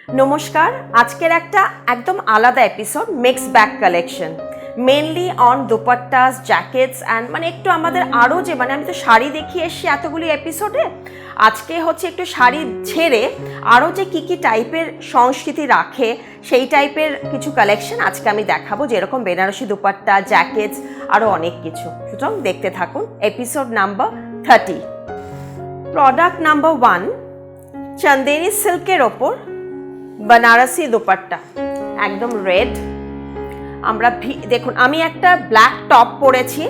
নমস্কার, আজকের একটা একদম আলাদা episode mix bag collection, mainly on dupattas, jackets and মানে একটু আমাদের আরও যে আমি তো শাড়ি দেখিয়ে এসছি এতগুলি এপিসোডে, আজকে হচ্ছে একটু শাড়ি ছেড়ে আরও যে কী টাইপের সংস্কৃতি রাখে সেই টাইপের কিছু কালেকশন আজকে আমি দেখাবো, যেরকম বেনারসি দুপাট্টা, জ্যাকেটস, আরও অনেক কিছু। সুতরাং দেখতে থাকুন। Episode number 30। Product number 1, Chanderi সিল্কের ওপর বেনারসি দুপাট্টা, একদম রেড। আমরা দেখুন, আমি একটা ব্ল্যাক টপ পরেছি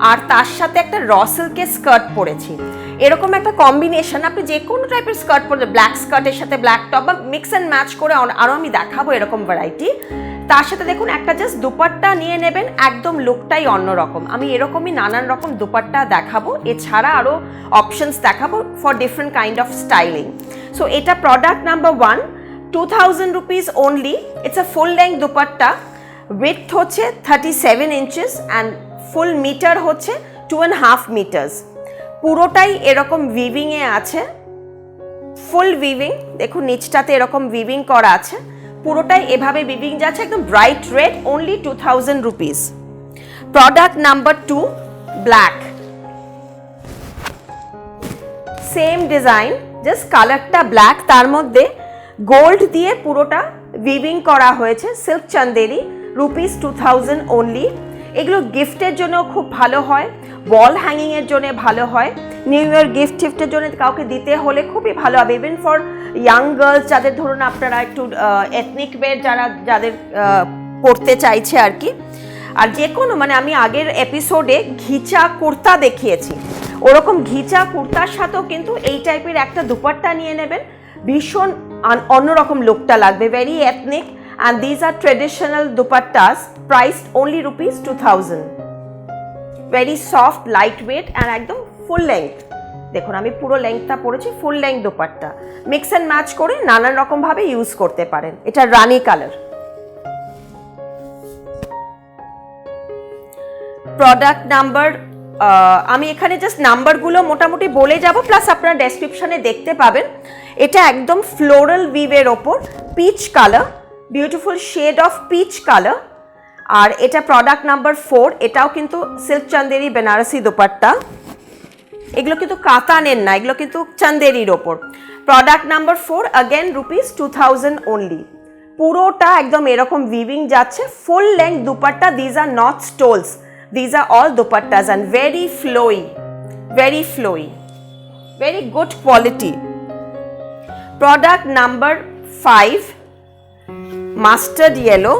আর তার সাথে একটা র সিল্কের স্কার্ট পরেছি। এরকম একটা কম্বিনেশন আপনি যে কোনো টাইপের স্কার্ট পরে, ব্ল্যাক স্কার্টের সাথে ব্ল্যাক টপ বা মিক্স অ্যান্ড ম্যাচ করে আরও আমি দেখাবো এরকম ভ্যারাইটি। তার সাথে দেখুন একটা জাস্ট দুপাট্টা নিয়ে নেবেন, একদম লুকটাই অন্যরকম। আমি এরকমই নানান রকম দুপাট্টা দেখাবো, এছাড়া আরও অপশনস দেখাবো for different kind of styling. So এটা product number 1, 2000 rupees only. It's a full length dupatta. Width হচ্ছে 37 inches and full meter হচ্ছে 2.5 meters. পুরোটাই এরকম উইভিং এ আছে, ফুল উইভিং। দেখুন নিচটাতে এরকম উইভিং করা আছে, পুরোটাই এভাবে উইভিং যাচ্ছে, একদম bright red, only 2000 rupees. Product number 2, black, same design, just কালারটা ব্ল্যাক, তার মধ্যে গোল্ড দিয়ে পুরোটা উইভিং করা হয়েছে, সিল্ক চান্দেরি, রুপিস 2000 অনলি। এগুলো গিফটের জন্য খুব ভালো হয়, ওয়াল হ্যাঙ্গিংয়ের জন্য ভালো হয়, নিউ ইয়ার গিফটের জন্য কাউকে দিতে হলে খুবই ভালো হবে, ইভেন ফর ইয়াং গার্লস যাদের ধরুন আপনারা একটু এথনিক ওয়্যার যাদের পড়তে চাইছে আর কি। আর যে কোনো আমি আগের এপিসোডে ঘিচা কুর্তা দেখিয়েছি, ওরকম ঘিচা কুর্তার সাথেও কিন্তু এই টাইপের একটা দুপাট্টা নিয়ে নেবেন, ভীষণ অন্যরকম লুকটা লাগবে, very ethnic. And these are traditional dupattas, priced only rupees 2000। Very soft, light weight and একদম ফুল লেংথ। দেখুন আমি পুরো লেংথটা পরেছি, full length dupatta, mix and match করে নানান রকমভাবে ইউজ করতে পারেন। এটা রানি কালার। প্রোডাক্ট নাম্বার, আমি এখানে জাস্ট নাম্বারগুলো মোটামুটি বলে যাব, প্লাস আপনারা ডেসক্রিপশনে দেখতে পাবেন। এটা একদম ফ্লোরাল উইভের ওপর peach colour, beautiful shade of peach colour. আর এটা প্রোডাক্ট নাম্বার 4, এটাও কিন্তু সিল্ক চান্দেরি বেনারসি দুপাট্টা, এগুলো কিন্তু কাতানের না, এগুলো কিন্তু চান্দেরির ওপর। Product number 4, again rupees 2000 only. পুরোটা একদম এরকম উইভিং যাচ্ছে, ফুল length dupatta, these are not stoles, these are all dupattas and very flowy, very good quality. Product number 5, mustard yellow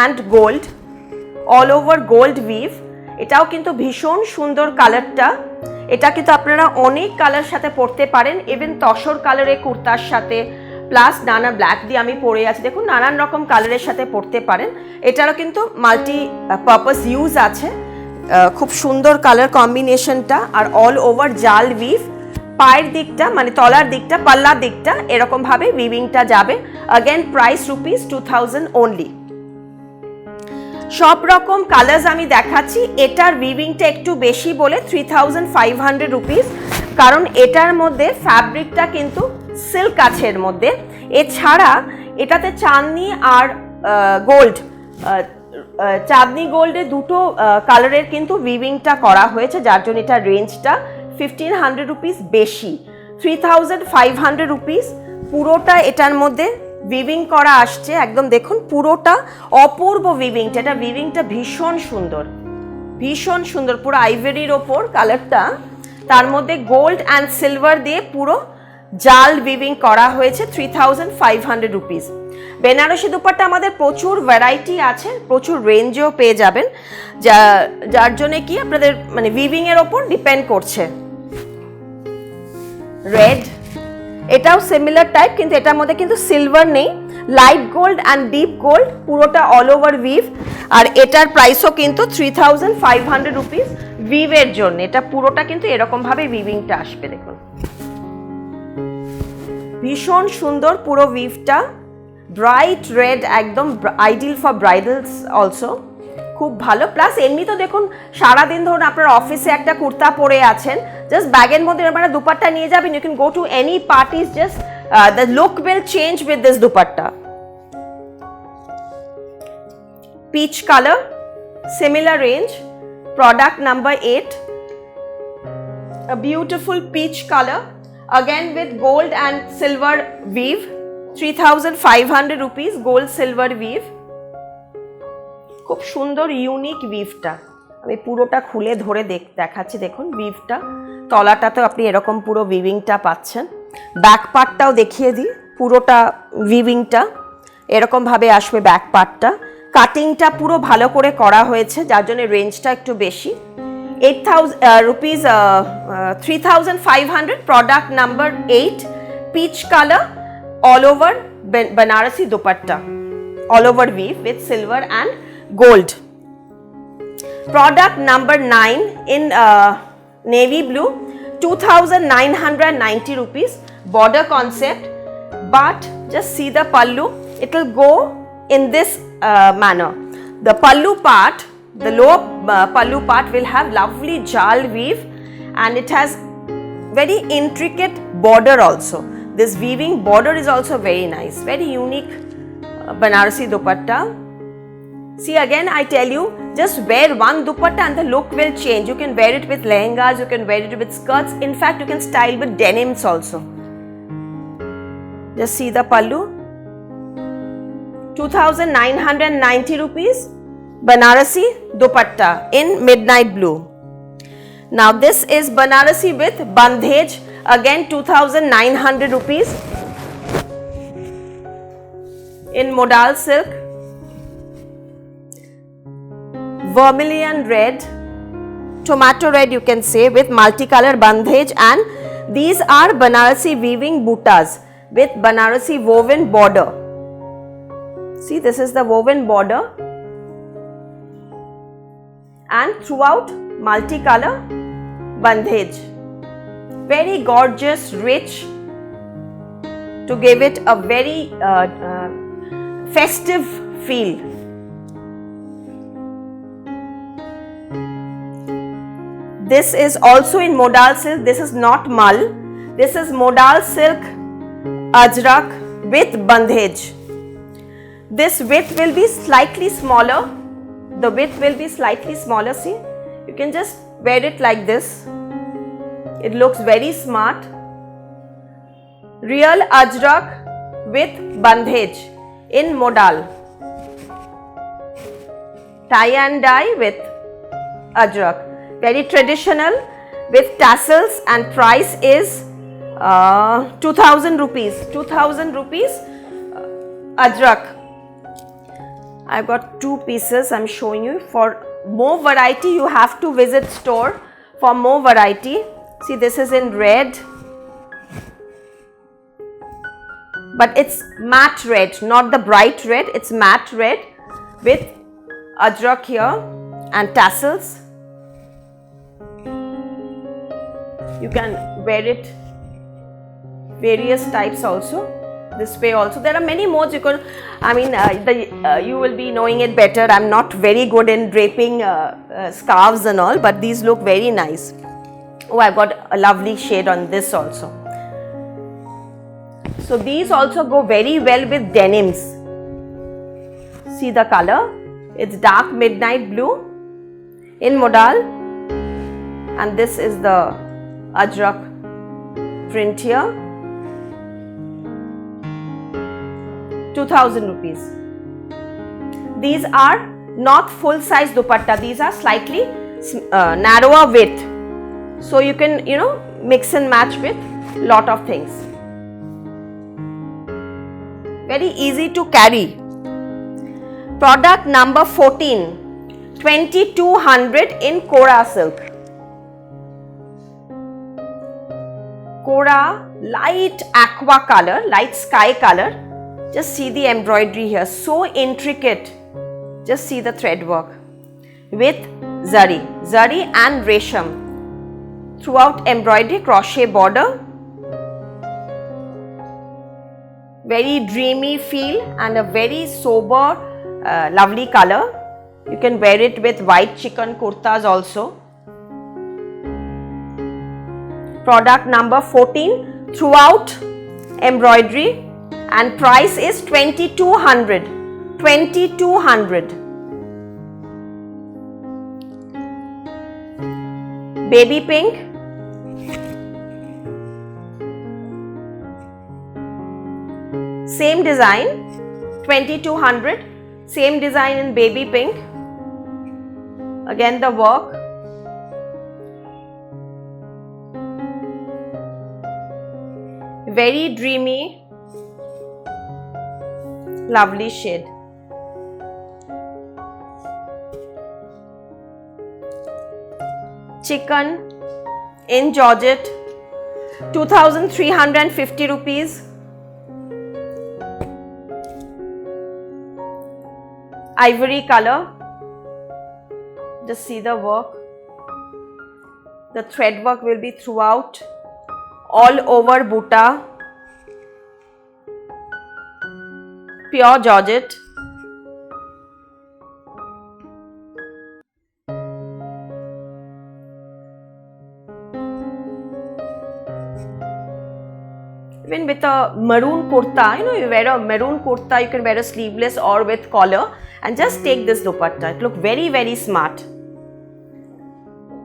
and gold, all over gold weave. এটাও কিন্তু ভীষণ সুন্দর কালারটা, এটা কিন্তু আপনারা অনেক কালার সাথে পরতে পারেন, ইভেন তসর কালারের কুর্তার সাথে, প্লাস নানা ব্ল্যাক দিয়ে আমি পরে আছি, দেখুন নানান রকম কালারের সাথে পরতে পারেন। এটারও কিন্তু মাল্টি পারপাস ইউজ আছে, খুব সুন্দর কালার কম্বিনেশনটা। আর অল ওভার জাল উইভ, পায়ের দিকটা তলার দিকটা, পাল্লার দিকটা এরকমভাবে উইভিংটা যাবে। Again price rupees 2000 only. সব রকম কালার্স আমি দেখাচ্ছি, এটার উইভিংটা একটু বেশি বলে 3500 রুপিস, কারণ এটার মধ্যে ফ্যাব্রিকটা কিন্তু সিল্ক আছে এর মধ্যে। এছাড়া এটাতে চাঁদনি আর গোল্ড, চাঁদনি গোল্ডে দুটো কালারের কিন্তু উইভিংটা করা হয়েছে, যার জন্য এটার রেঞ্জটা 1500 রুপিস বেশি, 3500 রুপিস। পুরোটা এটার মধ্যে উইভিং করা আসছে, একদম দেখুন পুরোটা অপূর্ব উইভিংটা, এটা উইভিংটা ভীষণ সুন্দর, পুরো আইভরির ওপর কালারটা, তার মধ্যে গোল্ড অ্যান্ড সিলভার দিয়ে পুরো জাল উইভিং করা হয়েছে, 3500 রুপিস। বেনারসি দুপাট্টা আমাদের প্রচুর ভ্যারাইটি আছে, প্রচুর রেঞ্জেও পেয়ে যাবেন, যার জন্য কি আপনাদের উইভিং এর ওপর ডিপেন্ড করছে। রেড, এটাও সিমিলার টাইপ, কিন্তু এটার মধ্যে কিন্তু সিলভার নেই, light gold and deep gold, পুরোটা অল ওভার উইভ। আর এটার প্রাইসও কিন্তু 3500 রুপিস উইভের জন্য। এটা পুরোটা কিন্তু এরকমভাবে উইভিংটা আসবে, দেখুন ভীষণ সুন্দর পুরো উইভটা, ব্রাইট রেড, একদম আইডিয়াল ফর ব্রাইডালস অলসো, খুব ভালো। প্লাস এমনি তো দেখুন সারাদিন ধরুন আপনার অফিসে একটা কুর্তা পরে আছেন, জাস্ট ব্যাগের মধ্যে আপনারা দুপাট্টা নিয়ে যাবেন, you can go to any parties, just The look will change with this dupatta. Peach color, similar range, product number 8. A beautiful peach color, again with gold and silver weave, 3,500 rupees, gold silver weave. খুব সুন্দর unique উইভটা, আমি পুরোটা খুলে ধরে দেখাচ্ছি। দেখুন উইভটা, তলাটাতেও আপনি এরকম পুরো উইভিংটা পাচ্ছেন। ব্যাক পার্টটাও দেখিয়ে দিই, পুরোটা উইভিংটা এরকমভাবে আসবে। ব্যাক পার্টটা কাটিংটা পুরো ভালো করে করা হয়েছে, যার জন্য রেঞ্জটা একটু বেশি। 8,000 rupees, 3,500, product number 8, peach color, all over Banarasi dupatta, all over weave with silver and gold. Product number 9 in navy blue, 2,990 rupees, border concept, but just see the pallu, it will go in this manner. The pallu part, the lower pallu part will have lovely jal weave, and it has very intricate border also. This weaving border is also very nice, very unique Banarasi dupatta. See, again I tell you, just wear one dupatta and the look will change. You can wear it with lehengas, you can wear it with skirts. In fact, you can style with denims also. Just see the pallu, 2,990 rupees, Banarasi dupatta in midnight blue. Now this is Banarasi with bandhej, again 2,900 rupees in modal silk, vermilion red, tomato red you can say, with multicolor bandhej, and these are Banarasi weaving buttas with Banarasi woven border. See, this is the woven border, and throughout multicolor bandhej. Very gorgeous, rich, to give it a very festive feel. This is also in modal silk. This is not mal. This is modal silk ajrak with bandhej. This width will be slightly smaller. The width will be slightly smaller. See, you can just wear it like this. It looks very smart. Real ajrak with bandhej in modal. Tie and dye with ajrak. Very traditional with tassels, and price is 2,000 rupees. 2,000 rupees ajrak. I've got 2 pieces I'm showing you. For more variety, you have to visit store for more variety. See, this is in red, but it's matte red, not the bright red. It's matte red with ajrak here and tassels. You can wear it various types also, this way also. There are many modes you can, I mean, you will be knowing it better. I'm not very good in draping scarves and all, but these look very nice. Oh, I've got a lovely shade on this also. So these also go very well with denims. See the color, it's dark midnight blue in modal, and this is the ajrak print here. 2,000 rupees. These are not full size dupatta, these are slightly narrower width, so you can, you know, mix and match with lot of things. Very easy to carry. Product number 14, 2,200 in Kora silk. Kora, light aqua color, light sky color. Just see the embroidery here, so intricate. Just see the thread work with zari and resham. Throughout embroidery, crochet border. Very dreamy feel and a very sober, lovely color. You can wear it with white chicken kurtas also. Product number 14, throughout embroidery, and price is 2200. 2200. Baby pink. Same design, 2200. Same design in baby pink. Again the work. Very dreamy, lovely shade. Chicken in Georgette, 2350 rupees. Ivory color. Just see the work. The thread work will be throughout, all over butta. Pure Georgette. Even with a maroon kurta, you wear a maroon kurta, you can wear a sleeveless or with collar and just take this dupatta. It looks very, very smart.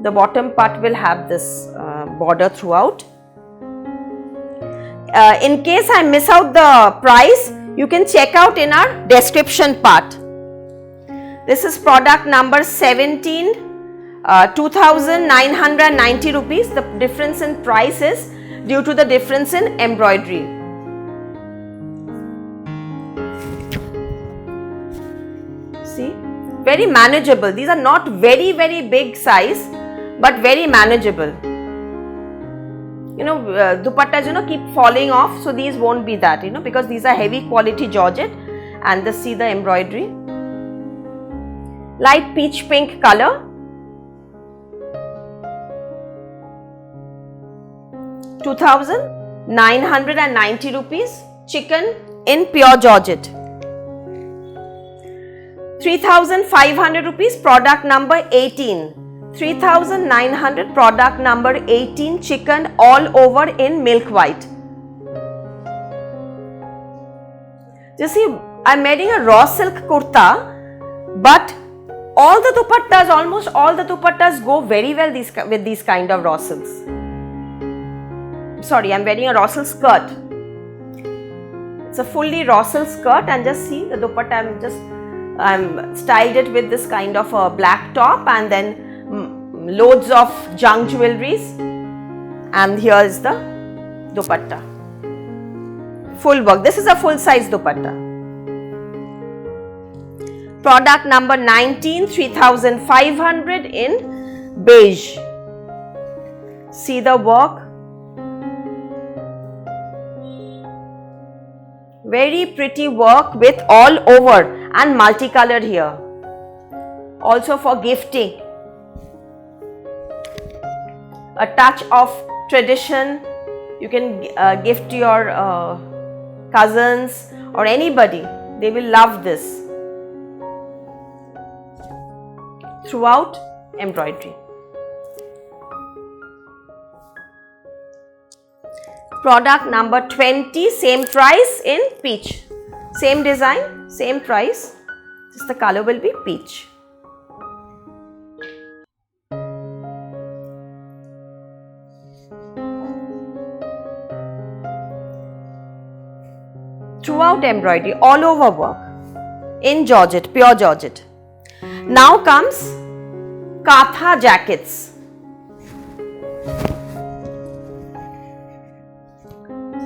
The bottom part will have this border throughout. In case I miss out the price, you can check out in our description part. This is product number 17, 2990 rupees. The difference in price is due to the difference in embroidery. See, very manageable. These are not very, very big size, but very manageable. Dupattas, keep falling off, so these won't be that, because these are heavy quality Georgette, and see the embroidery. Light peach pink color. 2990 rupees. Chicken in pure Georgette. 3500 rupees. Product number 18. 3900, product number 18, chicken all over in milk white. You see, I'm wearing a raw silk kurta, but all the dupattas, almost all the dupattas go very well with these kind of raw silks. Sorry, I'm wearing a raw silk skirt. It's a fully raw silk skirt, and just see the dupatta, I'm styled it with this kind of a black top and then loads of junk jewelries, and here is the dupatta. Full work. This is a full size dupatta. Product number 19, 3500 in beige. See the work. Very pretty work with all over and multicolored here. Also for gifting. A touch of tradition. You can gift to your cousins or anybody. They will love this. Throughout embroidery. Product number 20, same price in peach. Same design, same price. Just the color will be peach. Throughout embroidery, all over work in Georgette, pure Georgette. Now comes Katha jackets.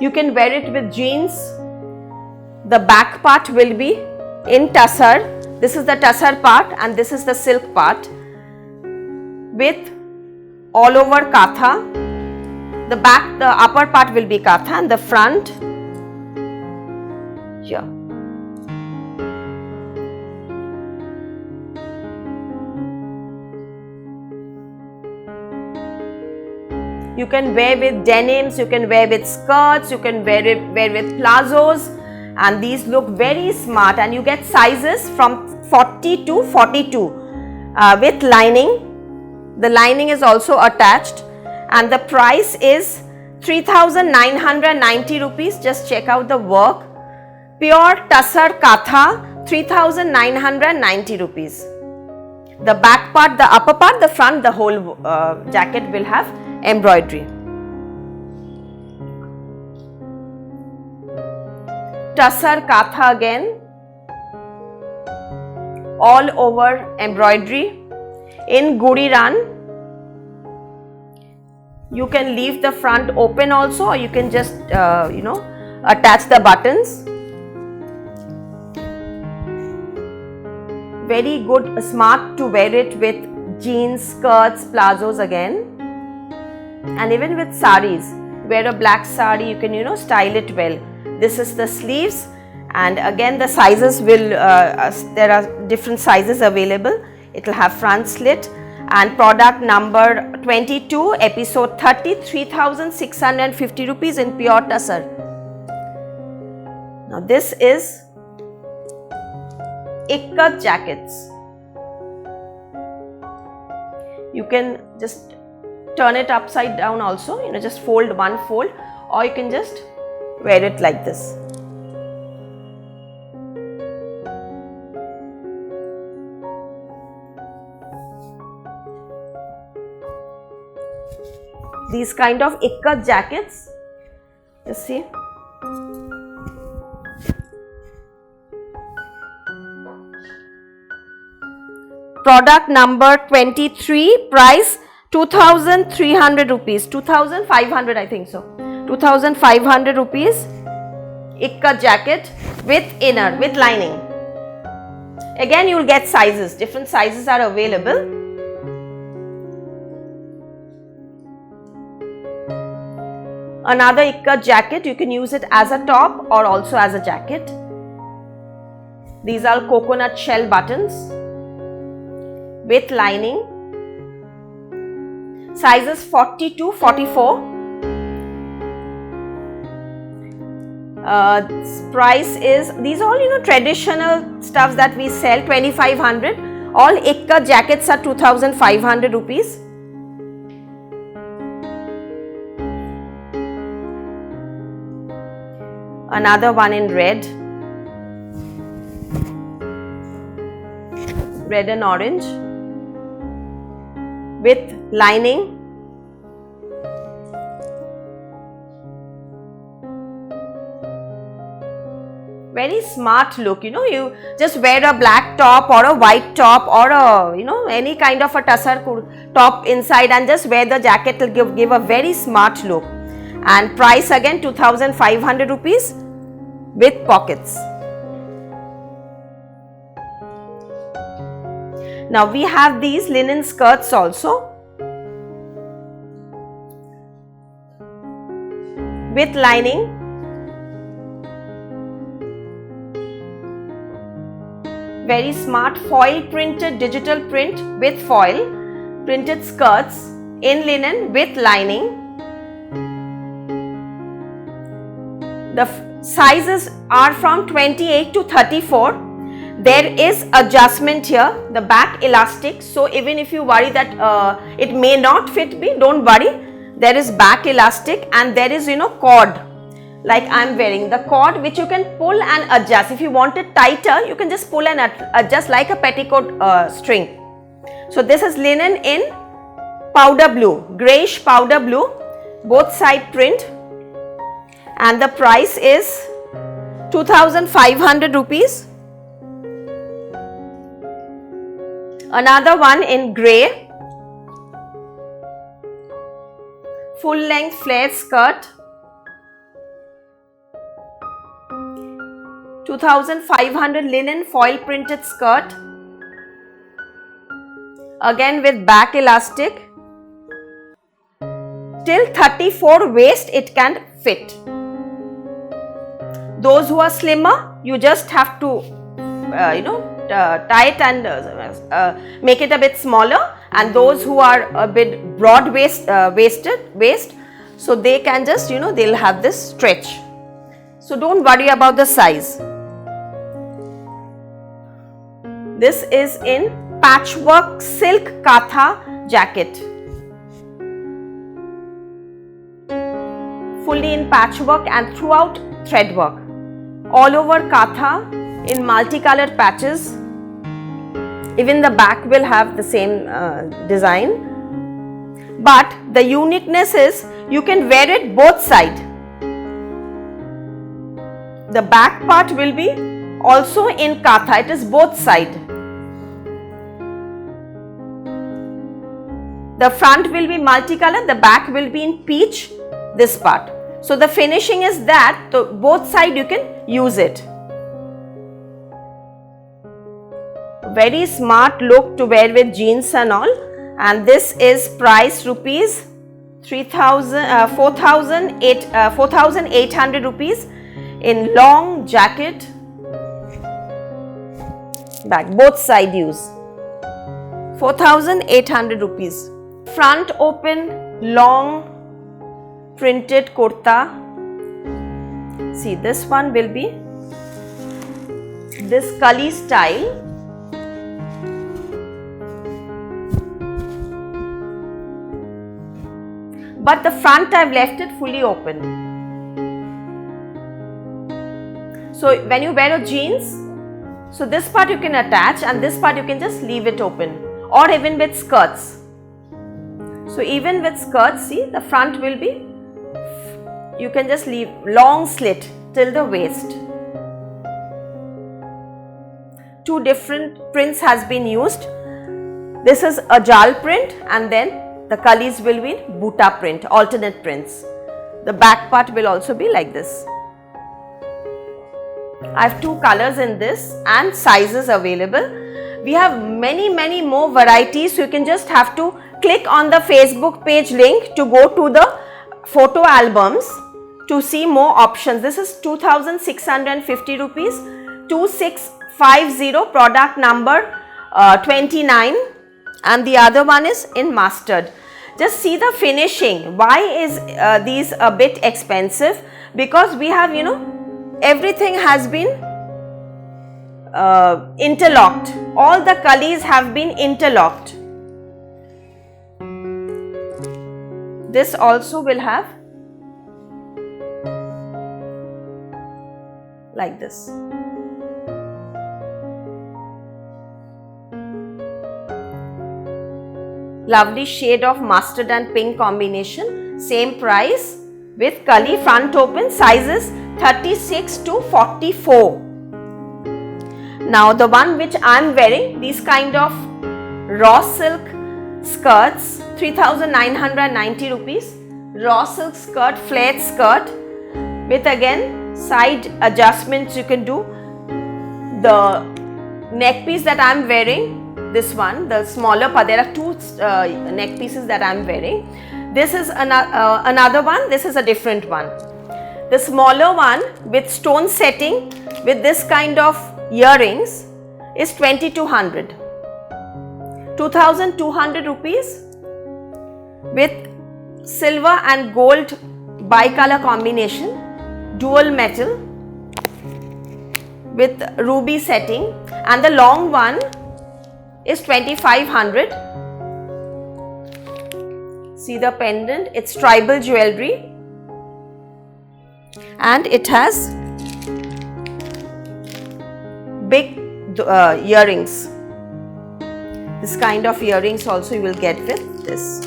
You can wear it with jeans. The back part will be in tussar. This is the tussar part and this is the silk part with all over Katha. The back, the upper part will be Katha and the front here. You can wear with denims, you can wear with skirts, you can wear with plazos, and these look very smart, and you get sizes from 40 to 42 with lining. The lining is also attached, and the price is 3,990 rupees. Just check out the work. Pure Tussar Katha, 3,990 rupees. The back part, the upper part, the front, the whole jacket will have embroidery. Tussar Katha again, all over embroidery in Guri Run. You can leave the front open also, or you can just attach the buttons. Very good, smart to wear it with jeans, skirts, plazos again, and even with saris. Wear a black sari, you can style it well. This is the sleeves, and again the sizes will there are different sizes available. It will have front slit, and product number 22, episode 30, 3,650 rupees in pure tussar. Now this is Ikat jackets. You can just turn it upside down also, just fold one fold, or you can just wear it like this. These kind of Ikat jackets, you see. Product number 23, price 2,300 rupees, 2,500 I think so, 2,500 rupees, Ikat jacket with inner, with lining. Again you will get sizes, different sizes are available. Another Ikat jacket, you can use it as a top or also as a jacket. These are coconut shell buttons with lining. Sizes 40 to 44. Price is, these all traditional stuffs that we sell, 2,500. All Ikat jackets are 2,500 rupees. Another one in red and orange with lining. Very smart look, you just wear a black top or a white top or a, any kind of a tussar top inside and just wear the jacket, will give a very smart look. And price again 2,500 rupees with pockets. Now we have these linen skirts also with lining. Very smart foil printed digital print with foil printed skirts in linen with lining. The sizes are from 28 to 34. There is adjustment here, the back elastic. So even if you worry that it may not fit me, don't worry. There is back elastic and there is cord like I am wearing, the cord which you can pull and adjust. If you want it tighter, you can just pull and adjust like a petticoat string. So this is linen in powder blue, greyish powder blue, both side print. And the price is 2,500 rupees. Another one in grey, full length flared skirt, 2,500 linen foil printed skirt, again with back elastic, till 34 waist it can fit. Those who are slimmer, you just have to tie it and make it a bit smaller, and those who are a bit broad waist, so they can just they'll have this stretch. So don't worry about the size. This is in patchwork silk katha jacket. fully in patchwork and throughout thread work. All over katha in multicolored patches. Even the back will have the same design. But the uniqueness is you can wear it both sides. The back part will be also in katha, it is both side. The front will be multicolored, the back will be in peach, this part. So the finishing is that, so both side you can use it. Very smart look to wear with jeans and all, and this is price rupees 4,800 rupees in long jacket bag, both side use, 4,800 rupees. Front open long printed kurta. See, this one will be this Kali style. But the front I've left it fully open. So when you wear a jeans, so this part you can attach and this part you can just leave it open, or even with skirts. So even with skirts, see, the front will be, you can just leave long slit till the waist. Two different prints has been used. This is a jal print and then the Kalis will be Buta print, alternate prints. The back part will also be like this. I have two colors in this and sizes available. We have many more varieties, so you can just have to click on the Facebook page link to go to the photo albums to see more options. This is 2,650 rupees, 2650, product number 29, and the other one is in mustard. Just see the finishing. Why is these a bit expensive? Because we have, you know, everything has been interlocked. All the Kalis have been interlocked. This also will have like this. Lovely shade of mustard and pink combination. Same price with Kali, front open, sizes 36 to 44. Now the one which I am wearing, these kind of raw silk skirts, 3,990 rupees. Raw silk skirt, flared skirt with again side adjustments you can do. The neck piece that I am wearing, this one, the smaller part, there are two neck pieces that I am wearing. This is another one, this is a different one. The smaller one with stone setting with this kind of earrings is 2,200. 2,200 rupees with silver and gold bicolor combination, dual metal with ruby setting, and the long one is 2,500. See the pendant, it's tribal jewelry and it has big earrings. This kind of earrings also you will get with this.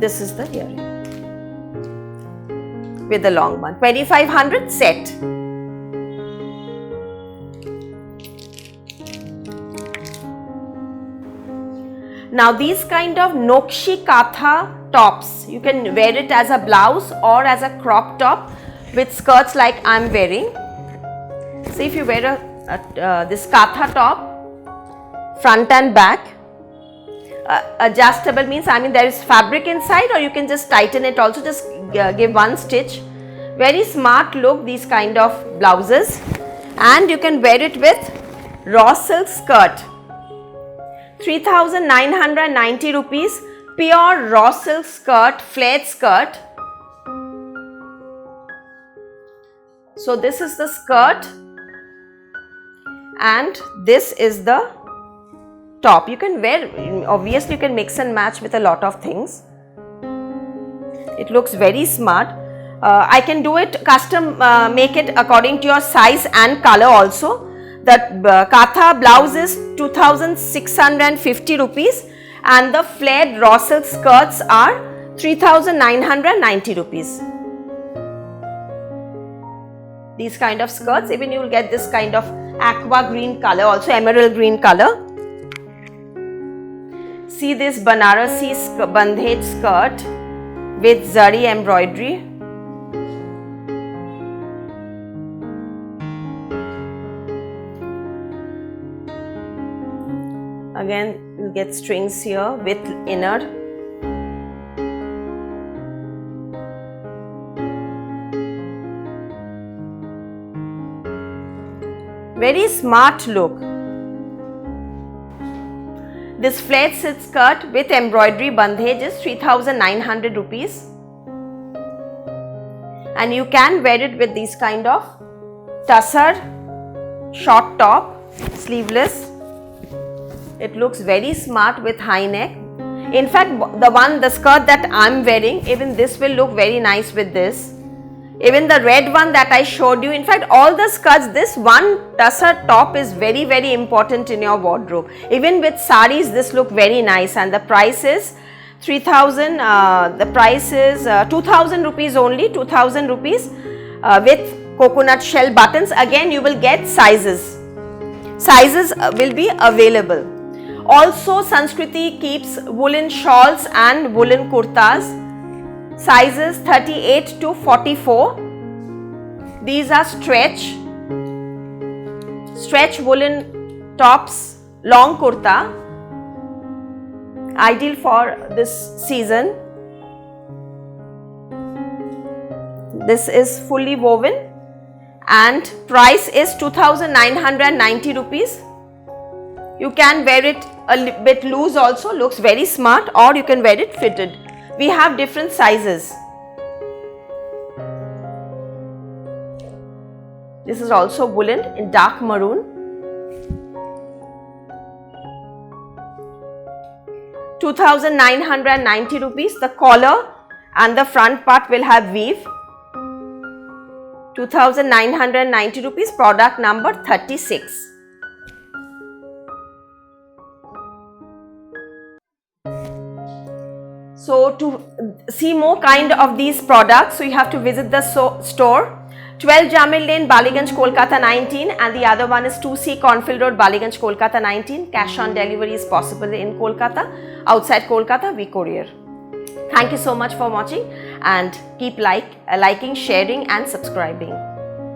This is the earring with the long one, 2,500 set. Now these kind of Nokshi Katha tops, you can wear it as a blouse or as a crop top with skirts like I am wearing. See, if you wear this Katha top, front and back, adjustable means, I mean, there is fabric inside, or you can just tighten it also, just give one stitch. Very smart look, these kind of blouses, and you can wear it with raw silk skirt. 3,990 rupees, pure raw silk skirt, flared skirt. So this is the skirt and this is the top. You can wear, obviously you can mix and match with a lot of things. It looks very smart. I can do it custom, make it according to your size and color also. The Katha blouse is 2,650 rupees and the flared raw silk skirts are 3,990 rupees. These kind of skirts, even you will get this kind of aqua green color, also emerald green color. See this Banarasi bandhej skirt with zari embroidery. Again, you get strings here with inner. Very smart look. This flared silk skirt with embroidery bandhej is 3,900 rupees. And you can wear it with this kind of tussar short top, sleeveless. It looks very smart with high neck. In fact, the skirt that I'm wearing, even this will look very nice with this. Even the red one that I showed you, in fact all the skirts, this one tussar top is very, very important in your wardrobe. Even with saris, this look very nice, and the price is 3,000, the price is 2,000 rupees only, 2,000 rupees with coconut shell buttons. Again, you will get sizes. Sizes will be available. Also, Sanskriti keeps woolen shawls and woolen kurtas, sizes 38 to 44. These are stretch woolen tops, long kurta, ideal for this season. This is fully woven and price is 2,990 rupees. You can wear it a bit loose also, looks very smart, or you can wear it fitted. We have different sizes. This is also woolen in dark maroon. 2,990 rupees. The collar and the front part will have weave. 2,990 rupees. Product number 36. So to see more kind of these products, so you have to visit the store. 12 Jamil Lane, Ballygunge, Kolkata 19, and the other one is 2C Cornfield Road, Ballygunge, Kolkata 19. Cash on delivery is possible in Kolkata. Outside Kolkata, we courier. Thank you so much for watching, and keep liking, sharing and subscribing.